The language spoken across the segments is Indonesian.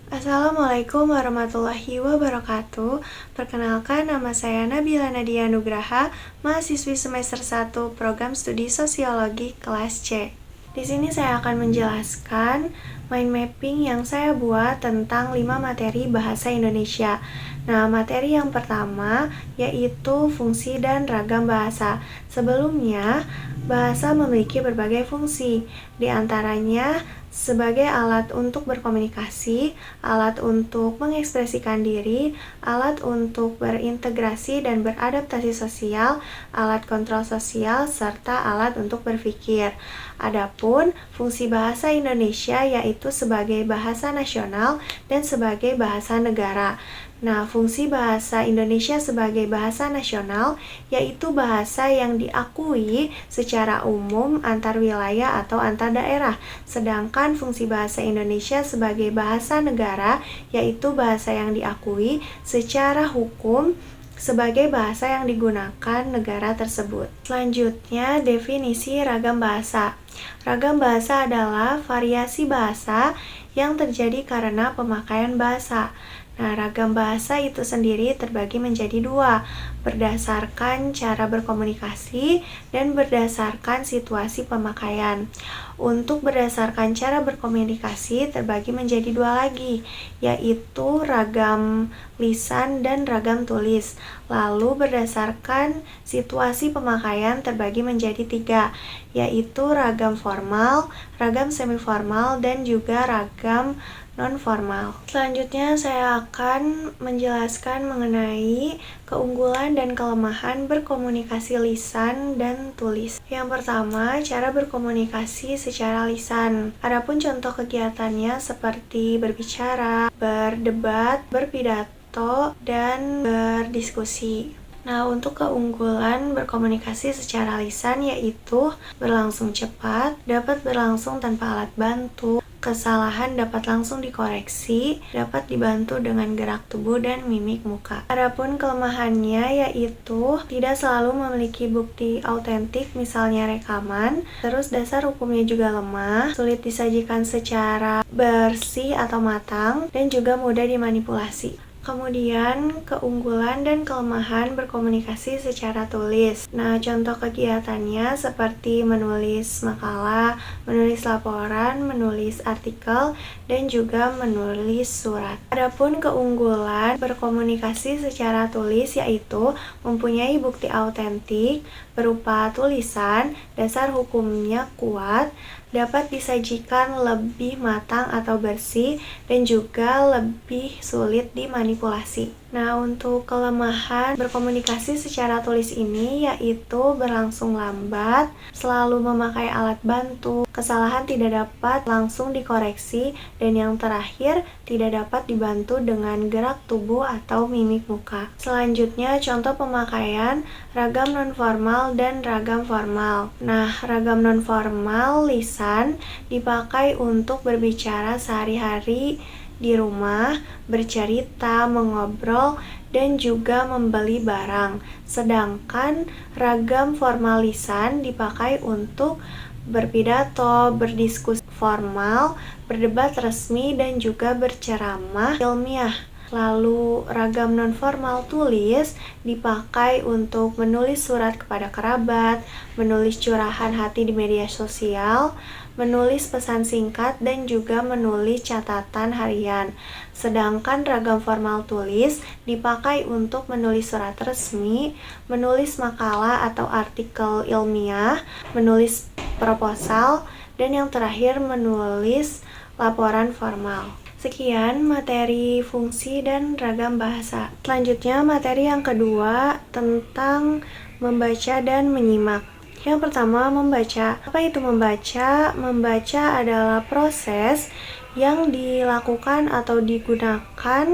Assalamualaikum warahmatullahi wabarakatuh. Perkenalkan, nama saya Nabila Nadia Nugraha, mahasiswi semester 1 Program Studi Sosiologi kelas C. Di sini saya akan menjelaskan mind mapping yang saya buat tentang 5 materi bahasa Indonesia. Nah, materi yang pertama yaitu fungsi dan ragam bahasa. Sebelumnya, bahasa memiliki berbagai fungsi, di antaranya sebagai alat untuk berkomunikasi, alat untuk mengekspresikan diri, alat untuk berintegrasi dan beradaptasi sosial, alat kontrol sosial, serta alat untuk berpikir. Adapun fungsi bahasa Indonesia yaitu sebagai bahasa nasional dan sebagai bahasa negara. Nah, fungsi bahasa Indonesia sebagai bahasa nasional yaitu bahasa yang diakui secara umum antar wilayah atau antar daerah. Sedangkan fungsi bahasa Indonesia sebagai bahasa negara yaitu bahasa yang diakui secara hukum sebagai bahasa yang digunakan negara tersebut. Selanjutnya, definisi ragam bahasa. Ragam bahasa adalah variasi bahasa yang terjadi karena pemakaian bahasa. Nah, ragam bahasa itu sendiri terbagi menjadi dua, berdasarkan cara berkomunikasi dan berdasarkan situasi pemakaian. Untuk berdasarkan cara berkomunikasi terbagi menjadi dua lagi, yaitu ragam lisan dan ragam tulis. Lalu berdasarkan situasi pemakaian terbagi menjadi tiga, yaitu ragam formal, ragam semiformal, dan juga ragam non-formal. Selanjutnya saya akan menjelaskan mengenai keunggulan dan kelemahan berkomunikasi lisan dan tulis. Yang pertama, cara berkomunikasi secara lisan. Adapun contoh kegiatannya seperti berbicara, berdebat, berpidato, dan berdiskusi. Nah, untuk keunggulan berkomunikasi secara lisan yaitu berlangsung cepat, dapat berlangsung tanpa alat bantu, kesalahan dapat langsung dikoreksi, dapat dibantu dengan gerak tubuh dan mimik muka. Adapun kelemahannya yaitu tidak selalu memiliki bukti autentik, misalnya rekaman, terus dasar hukumnya juga lemah, sulit disajikan secara bersih atau matang, dan juga mudah dimanipulasi. Kemudian, keunggulan dan kelemahan berkomunikasi secara tulis. Nah, contoh kegiatannya seperti menulis makalah, menulis laporan, menulis artikel, dan juga menulis surat. Adapun keunggulan berkomunikasi secara tulis yaitu mempunyai bukti autentik berupa tulisan, dasar hukumnya kuat, dapat disajikan lebih matang atau bersih, dan juga lebih sulit dimanipulasi. Nah, untuk kelemahan berkomunikasi secara tulis ini yaitu berlangsung lambat, selalu memakai alat bantu, kesalahan tidak dapat langsung dikoreksi, dan yang terakhir tidak dapat dibantu dengan gerak tubuh atau mimik muka. Selanjutnya, contoh pemakaian ragam nonformal dan ragam formal. Nah, ragam nonformal lisan dipakai untuk berbicara sehari-hari di rumah, bercerita, mengobrol, dan juga membeli barang. Sedangkan ragam formal lisan dipakai untuk berpidato, berdiskusi formal, berdebat resmi, dan juga berceramah ilmiah. Lalu ragam nonformal tulis dipakai untuk menulis surat kepada kerabat, menulis curahan hati di media sosial, menulis pesan singkat, dan juga menulis catatan harian. Sedangkan ragam formal tulis dipakai untuk menulis surat resmi, menulis makalah atau artikel ilmiah, menulis proposal, dan yang terakhir menulis laporan formal. Sekian materi fungsi dan ragam bahasa. Selanjutnya materi yang kedua tentang membaca dan menyimak. Yang pertama, membaca. Apa itu membaca? Membaca adalah proses yang dilakukan atau digunakan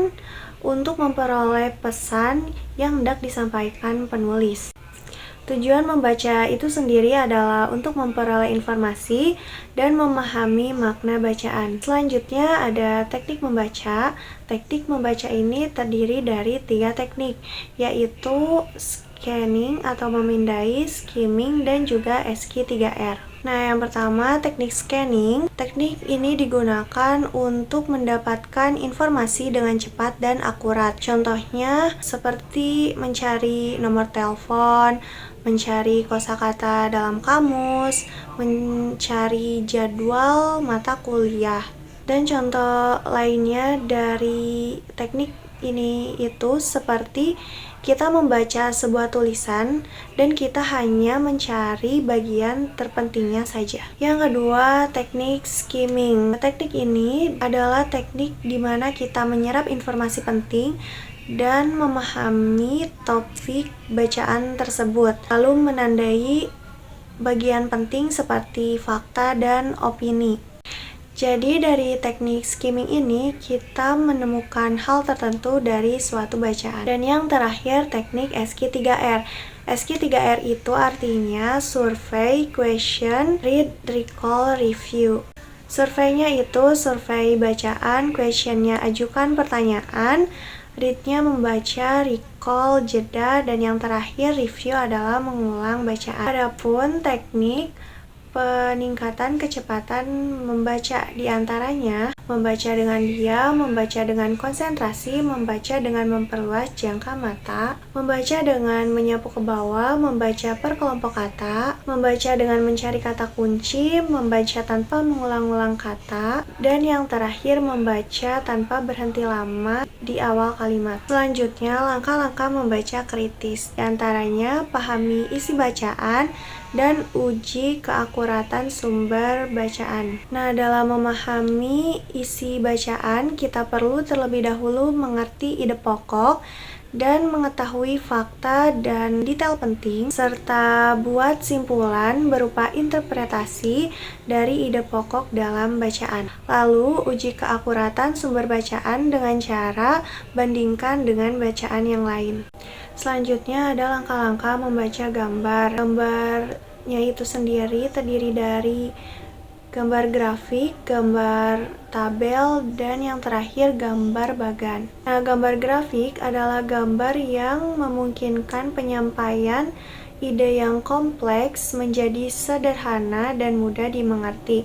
untuk memperoleh pesan yang hendak disampaikan penulis. Tujuan membaca itu sendiri adalah untuk memperoleh informasi dan memahami makna bacaan. Selanjutnya ada teknik membaca. Teknik membaca ini terdiri dari 3 teknik, yaitu scanning atau memindai, skimming, dan juga SQ3R. Nah, yang pertama teknik scanning. Teknik ini digunakan untuk mendapatkan informasi dengan cepat dan akurat. Contohnya seperti mencari nomor telepon, mencari kosakata dalam kamus, mencari jadwal mata kuliah. Dan contoh lainnya dari teknik ini itu seperti kita membaca sebuah tulisan dan kita hanya mencari bagian terpentingnya saja. Yang kedua, teknik skimming. Teknik ini adalah teknik di mana kita menyerap informasi penting dan memahami topik bacaan tersebut, lalu menandai bagian penting seperti fakta dan opini. Jadi dari teknik skimming ini kita menemukan hal tertentu dari suatu bacaan. Dan yang terakhir teknik SQ3R. SQ3R itu artinya survey, question, read, recall, review. Surveinya itu survei bacaan, questionnya ajukan pertanyaan, read-nya membaca, recall, jeda, dan yang terakhir review adalah mengulang bacaan. Adapun teknik peningkatan kecepatan membaca diantaranya membaca dengan diam, membaca dengan konsentrasi, membaca dengan memperluas jangka mata, membaca dengan menyapu ke bawah, membaca per kelompok kata, membaca dengan mencari kata kunci, membaca tanpa mengulang-ulang kata, dan yang terakhir membaca tanpa berhenti lama di awal kalimat. Selanjutnya, langkah-langkah membaca kritis. Diantaranya, pahami isi bacaan dan uji keakuratan sumber bacaan. Nah, dalam memahami isi bacaan, kita perlu terlebih dahulu mengerti ide pokok dan mengetahui fakta dan detail penting, serta buat simpulan berupa interpretasi dari ide pokok dalam bacaan. Lalu, uji keakuratan sumber bacaan dengan cara bandingkan dengan bacaan yang lain. Selanjutnya ada langkah-langkah membaca gambar. Gambarnya itu sendiri terdiri dari gambar grafik, gambar tabel, dan yang terakhir gambar bagan. Nah, gambar grafik adalah gambar yang memungkinkan penyampaian ide yang kompleks menjadi sederhana dan mudah dimengerti.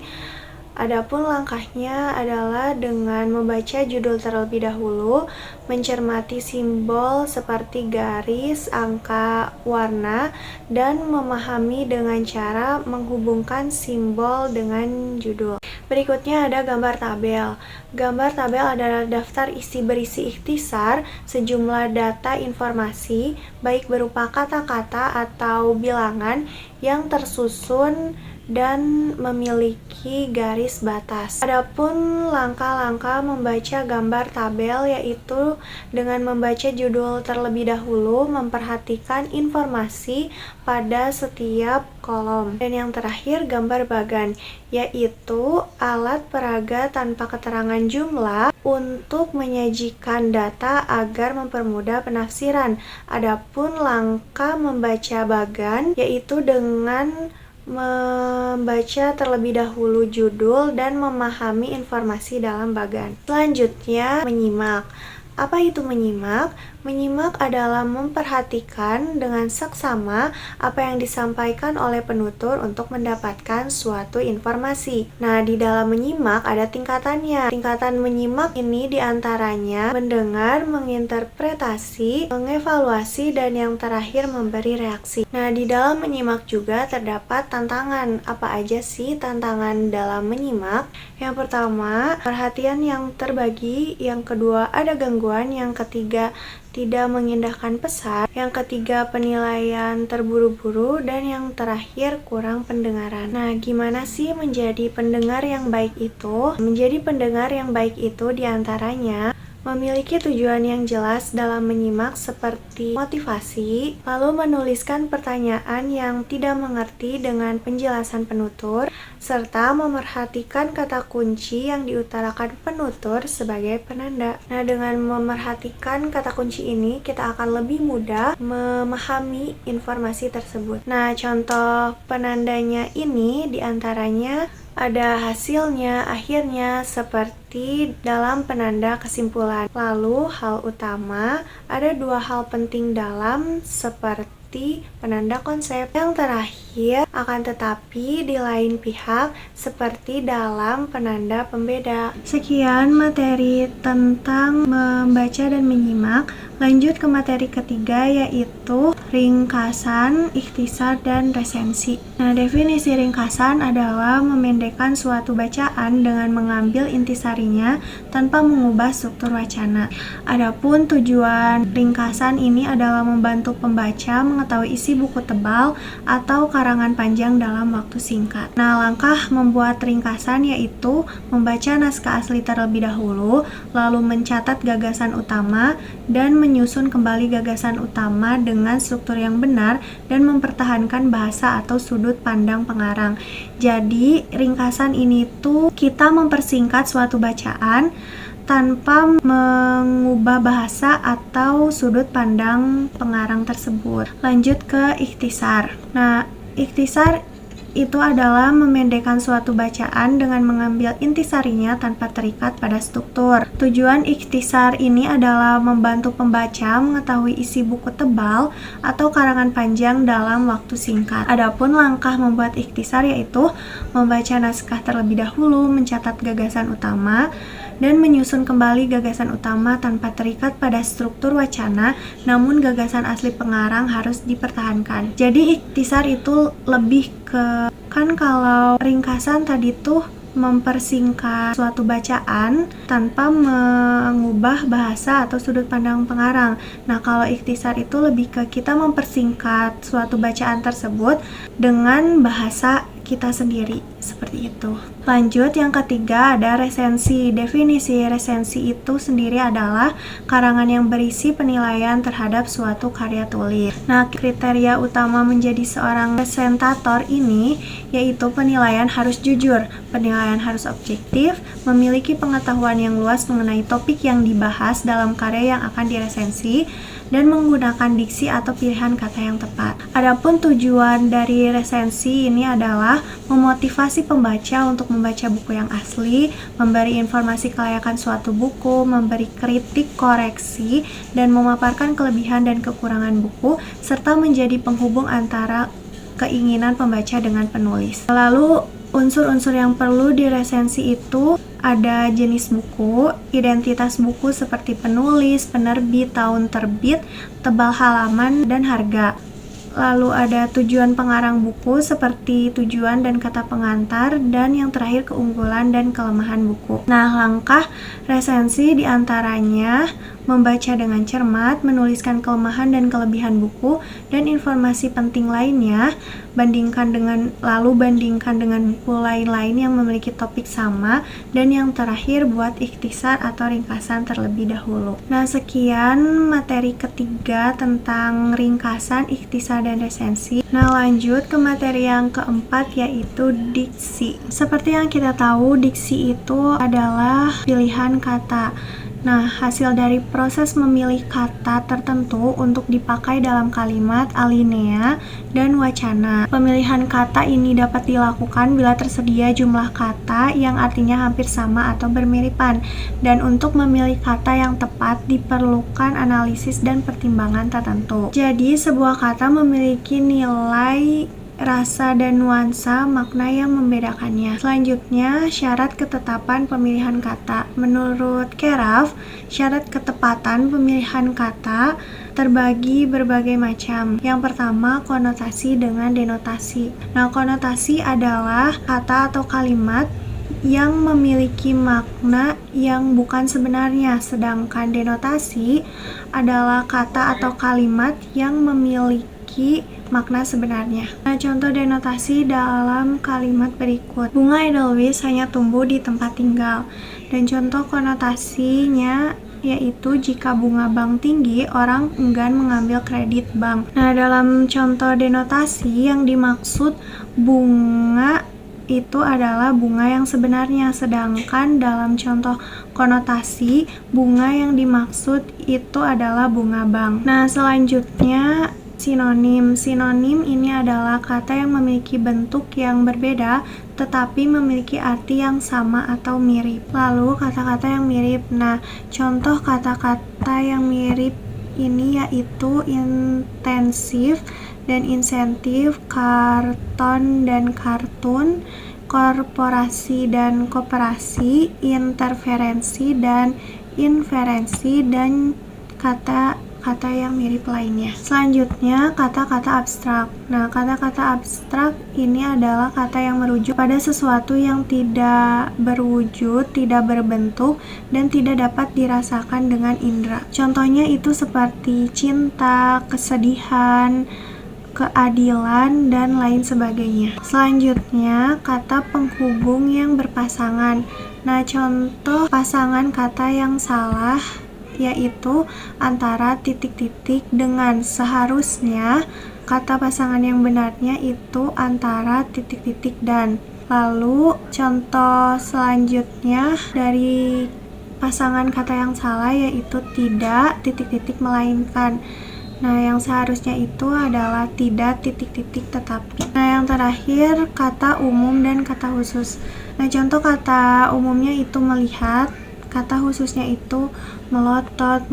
Adapun langkahnya adalah dengan membaca judul terlebih dahulu, mencermati simbol seperti garis, angka, warna, dan memahami dengan cara menghubungkan simbol dengan judul. Berikutnya ada gambar tabel. Gambar tabel adalah daftar isi berisi ikhtisar sejumlah data informasi, baik berupa kata-kata atau bilangan yang tersusun dan memiliki garis batas. Adapun langkah-langkah membaca gambar tabel yaitu dengan membaca judul terlebih dahulu, memperhatikan informasi pada setiap kolom. Dan yang terakhir gambar bagan, yaitu alat peraga tanpa keterangan jumlah untuk menyajikan data agar mempermudah penafsiran. Adapun langkah membaca bagan yaitu dengan membaca terlebih dahulu judul dan memahami informasi dalam bagan. Selanjutnya, menyimak. Apa itu menyimak? Menyimak adalah memperhatikan dengan seksama apa yang disampaikan oleh penutur untuk mendapatkan suatu informasi. Nah, di dalam menyimak ada tingkatannya. Tingkatan menyimak ini diantaranya mendengar, menginterpretasi, mengevaluasi, dan yang terakhir memberi reaksi. Nah, di dalam menyimak juga terdapat tantangan. Apa aja sih tantangan dalam menyimak? Yang pertama, perhatian yang terbagi. Yang kedua, ada gangguan. Yang ketiga, tidak mengindahkan pesan. Yang ketiga, penilaian terburu-buru. Dan yang terakhir, kurang pendengaran. Nah, gimana sih menjadi pendengar yang baik itu? Menjadi pendengar yang baik itu diantaranya memiliki tujuan yang jelas dalam menyimak seperti motivasi, lalu menuliskan pertanyaan yang tidak mengerti dengan penjelasan penutur, serta memerhatikan kata kunci yang diutarakan penutur sebagai penanda. Nah, dengan memerhatikan kata kunci ini, kita akan lebih mudah memahami informasi tersebut. Nah, contoh penandanya ini diantaranya ada hasilnya, akhirnya, seperti dalam penanda kesimpulan. Lalu, hal utama, ada dua hal penting dalam seperti seperti penanda konsep. Yang terakhir, akan tetapi di lain pihak seperti dalam penanda pembeda. Sekian materi tentang membaca dan menyimak. Lanjut ke materi ketiga, yaitu ringkasan, ikhtisar, dan resensi. Nah, definisi ringkasan adalah memendekkan suatu bacaan dengan mengambil intisarinya tanpa mengubah struktur wacana. Adapun tujuan ringkasan ini adalah membantu pembaca mengetahui isi buku tebal atau karangan panjang dalam waktu singkat. Nah, langkah membuat ringkasan yaitu membaca naskah asli terlebih dahulu, lalu mencatat gagasan utama, dan menyusun kembali gagasan utama dengan struktur yang benar dan mempertahankan bahasa atau sudut pandang pengarang. Jadi, ringkasan ini tuh kita mempersingkat suatu bacaan tanpa mengubah bahasa atau sudut pandang pengarang tersebut. Lanjut ke ikhtisar. Nah, ikhtisar itu adalah memendekkan suatu bacaan dengan mengambil intisarinya tanpa terikat pada struktur. Tujuan ikhtisar ini adalah membantu pembaca mengetahui isi buku tebal atau karangan panjang dalam waktu singkat. Adapun langkah membuat ikhtisar yaitu membaca naskah terlebih dahulu, mencatat gagasan utama, dan menyusun kembali gagasan utama tanpa terikat pada struktur wacana, namun gagasan asli pengarang harus dipertahankan. Jadi ikhtisar itu lebih ke, kan kalau ringkasan tadi tuh mempersingkat suatu bacaan tanpa mengubah bahasa atau sudut pandang pengarang. Nah, kalau ikhtisar itu lebih ke kita mempersingkat suatu bacaan tersebut dengan bahasa kita sendiri, seperti itu. Lanjut, yang ketiga ada resensi. Definisi resensi itu sendiri adalah karangan yang berisi penilaian terhadap suatu karya tulis. Nah, kriteria utama menjadi seorang resentator ini yaitu penilaian harus jujur, penilaian harus objektif, memiliki pengetahuan yang luas mengenai topik yang dibahas dalam karya yang akan diresensi, dan menggunakan diksi atau pilihan kata yang tepat. Adapun tujuan dari resensi ini adalah memotivasi pembaca untuk membaca buku yang asli, memberi informasi kelayakan suatu buku, memberi kritik koreksi, dan memaparkan kelebihan dan kekurangan buku, serta menjadi penghubung antara keinginan pembaca dengan penulis. Lalu, unsur-unsur yang perlu diresensi itu ada jenis buku, identitas buku seperti penulis, penerbit, tahun terbit, tebal halaman, dan harga. Lalu ada tujuan pengarang buku seperti tujuan dan kata pengantar, dan yang terakhir keunggulan dan kelemahan buku. Nah, langkah resensi diantaranya membaca dengan cermat, menuliskan kelemahan dan kelebihan buku dan informasi penting lainnya, bandingkan dengan buku lain-lain yang memiliki topik sama, dan yang terakhir buat ikhtisar atau ringkasan terlebih dahulu. Nah, sekian materi ketiga tentang ringkasan, ikhtisar, dan resensi. Nah, lanjut ke materi yang keempat yaitu diksi. Seperti yang kita tahu, diksi itu adalah pilihan kata. Nah, hasil dari proses memilih kata tertentu untuk dipakai dalam kalimat, alinea, dan wacana. Pemilihan kata ini dapat dilakukan bila tersedia jumlah kata yang artinya hampir sama atau bermiripan. Dan untuk memilih kata yang tepat diperlukan analisis dan pertimbangan tertentu. Jadi, sebuah kata memiliki nilai, rasa, dan nuansa makna yang membedakannya. Selanjutnya, syarat ketetapan pemilihan kata. Menurut Keraf, syarat ketepatan pemilihan kata terbagi berbagai macam. Yang pertama, konotasi dengan denotasi. Nah, konotasi adalah kata atau kalimat yang memiliki makna yang bukan sebenarnya, sedangkan denotasi adalah kata atau kalimat yang memiliki makna sebenarnya. Nah, contoh denotasi dalam kalimat berikut. Bunga edelweiss hanya tumbuh di tempat tinggal. Dan contoh konotasinya yaitu jika bunga bank tinggi, orang enggan mengambil kredit bank. Nah, dalam contoh denotasi yang dimaksud bunga itu adalah bunga yang sebenarnya, sedangkan dalam contoh konotasi, bunga yang dimaksud itu adalah bunga bank. Nah, selanjutnya sinonim. Sinonim ini adalah kata yang memiliki bentuk yang berbeda tetapi memiliki arti yang sama atau mirip. Lalu kata-kata yang mirip. Nah, contoh kata-kata yang mirip ini yaitu intensif dan insentif, karton dan kartun, korporasi dan koperasi, interferensi dan inferensi, dan kata-kata yang mirip lainnya. Selanjutnya, kata-kata abstrak. Nah, kata-kata abstrak ini adalah kata yang merujuk pada sesuatu yang tidak berwujud, tidak berbentuk, dan tidak dapat dirasakan dengan indera. Contohnya itu seperti cinta, kesedihan, keadilan, dan lain sebagainya. Selanjutnya, kata penghubung yang berpasangan. Nah, contoh pasangan kata yang salah yaitu antara titik-titik dengan seharusnya. Kata pasangan yang benarnya itu antara titik-titik dan. Lalu contoh selanjutnya dari pasangan kata yang salah yaitu tidak titik-titik melainkan. Nah, yang seharusnya itu adalah tidak titik-titik tetapi. Nah, yang terakhir kata umum dan kata khusus. Nah, contoh kata umumnya itu melihat, kata khususnya itu melotot,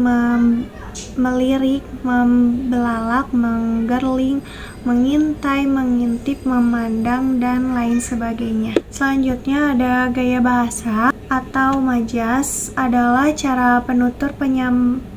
melirik, membelalak, menggerling, mengintai, mengintip, memandang, dan lain sebagainya. Selanjutnya ada gaya bahasa atau majas, adalah cara penutur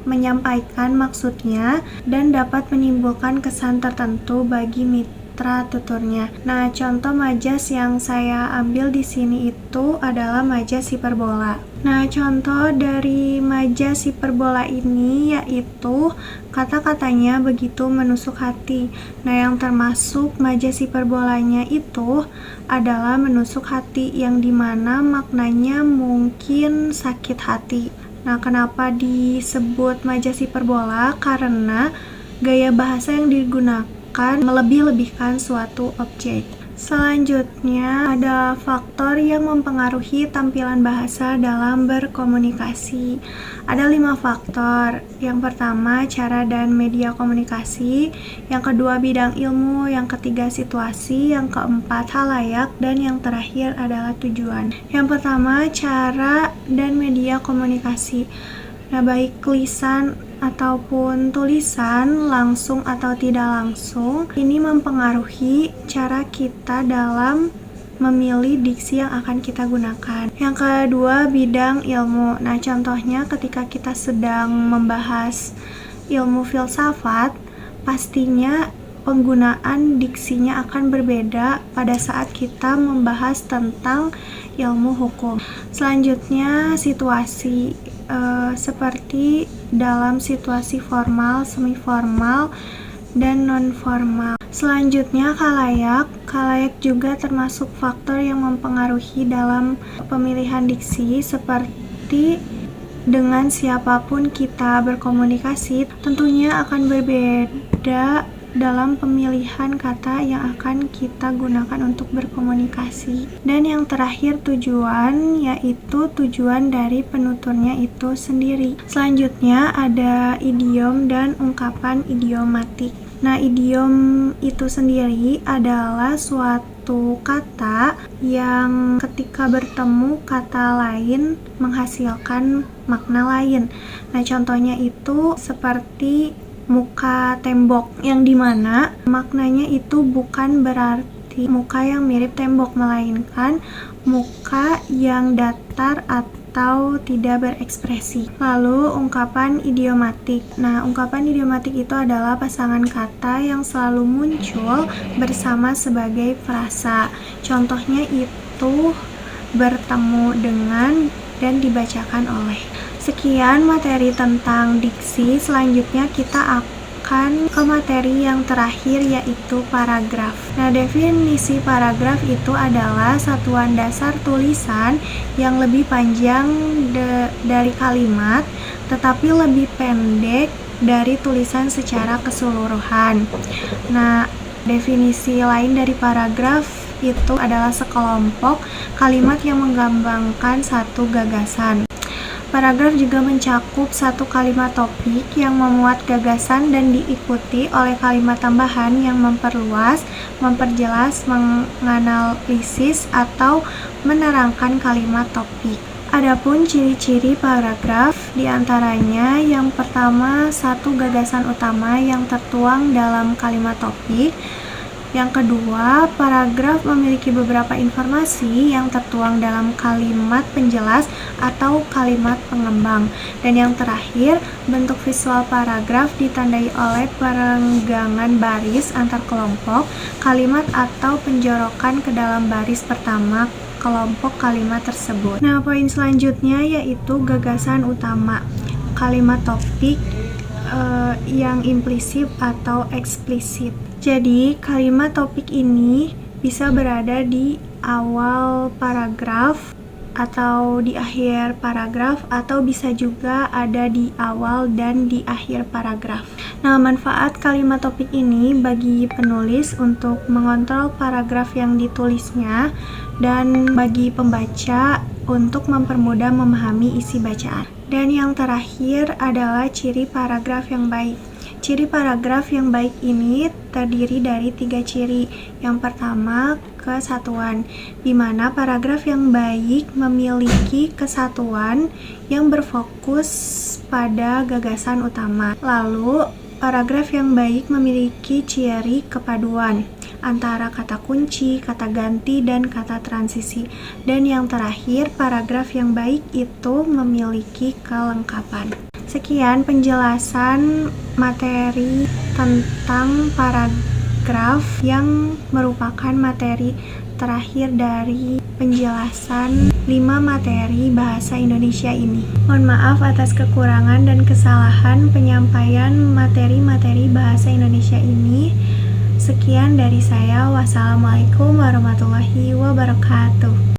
menyampaikan maksudnya dan dapat menimbulkan kesan tertentu bagi mitra tuturnya. Nah, contoh majas yang saya ambil di sini itu adalah majas hiperbola. Nah, contoh dari majas hiperbola ini yaitu kata-katanya begitu menusuk hati. Nah, yang termasuk majas hiperbolanya itu adalah menusuk hati, yang dimana maknanya mungkin sakit hati. Nah, kenapa disebut majas hiperbola? Karena gaya bahasa yang digunakan melebih-lebihkan suatu objek. Selanjutnya ada faktor yang mempengaruhi tampilan bahasa dalam berkomunikasi. Ada 5 faktor. Yang pertama, cara dan media komunikasi. Yang kedua, bidang ilmu. Yang ketiga, situasi. Yang keempat, halayak. Dan yang terakhir adalah tujuan. Yang pertama, cara dan media komunikasi. Nah, baik lisan ataupun tulisan, langsung atau tidak langsung, ini mempengaruhi cara kita dalam memilih diksi yang akan kita gunakan. Yang kedua, bidang ilmu. Nah, contohnya ketika kita sedang membahas ilmu filsafat, pastinya penggunaan diksinya akan berbeda pada saat kita membahas tentang ilmu hukum. Selanjutnya, situasi. Seperti dalam situasi formal, semi-formal, dan non-formal. Selanjutnya, khalayak. Khalayak juga termasuk faktor yang mempengaruhi dalam pemilihan diksi, seperti dengan siapapun kita berkomunikasi, tentunya akan berbeda dalam pemilihan kata yang akan kita gunakan untuk berkomunikasi. Dan yang terakhir, tujuan, yaitu tujuan dari penuturnya itu sendiri. Selanjutnya ada idiom dan ungkapan idiomatik. Nah, idiom itu sendiri adalah suatu kata yang ketika bertemu kata lain menghasilkan makna lain. Nah, contohnya itu seperti muka tembok, yang dimana maknanya itu bukan berarti muka yang mirip tembok, melainkan muka yang datar atau tidak berekspresi. Lalu ungkapan idiomatik. Nah, ungkapan idiomatik itu adalah pasangan kata yang selalu muncul bersama sebagai frasa. Contohnya itu bertemu dengan dan dibacakan oleh. Sekian materi tentang diksi. Selanjutnya kita akan ke materi yang terakhir, yaitu paragraf. Nah, definisi paragraf itu adalah satuan dasar tulisan yang lebih panjang dari kalimat, tetapi lebih pendek dari tulisan secara keseluruhan. Nah, definisi lain dari paragraf itu adalah sekelompok kalimat yang menggambarkan satu gagasan. Paragraf juga mencakup satu kalimat topik yang memuat gagasan dan diikuti oleh kalimat tambahan yang memperluas, memperjelas, menganalisis, atau menerangkan kalimat topik. Adapun ciri-ciri paragraf diantaranya yang pertama, satu gagasan utama yang tertuang dalam kalimat topik. Yang kedua, paragraf memiliki beberapa informasi yang tertuang dalam kalimat penjelas atau kalimat pengembang. Dan yang terakhir, bentuk visual paragraf ditandai oleh perenggangan baris antar kelompok kalimat atau penjorokan ke dalam baris pertama kelompok kalimat tersebut. Nah, poin selanjutnya yaitu gagasan utama. Kalimat topik yang implisit atau eksplisit. Jadi, kalimat topik ini bisa berada di awal paragraf atau di akhir paragraf, atau bisa juga ada di awal dan di akhir paragraf. Nah, manfaat kalimat topik ini bagi penulis untuk mengontrol paragraf yang ditulisnya dan bagi pembaca untuk mempermudah memahami isi bacaan. Dan yang terakhir adalah ciri paragraf yang baik. Ciri paragraf yang baik ini terdiri dari 3 ciri. Yang pertama, kesatuan, di mana paragraf yang baik memiliki kesatuan yang berfokus pada gagasan utama. Lalu, paragraf yang baik memiliki ciri kepaduan antara kata kunci, kata ganti, dan kata transisi. Dan yang terakhir, paragraf yang baik itu memiliki kelengkapan. Sekian penjelasan materi tentang paragraf yang merupakan materi terakhir dari penjelasan 5 materi bahasa Indonesia ini. Mohon maaf atas kekurangan dan kesalahan penyampaian materi-materi bahasa Indonesia ini. Sekian dari saya. Wassalamualaikum warahmatullahi wabarakatuh.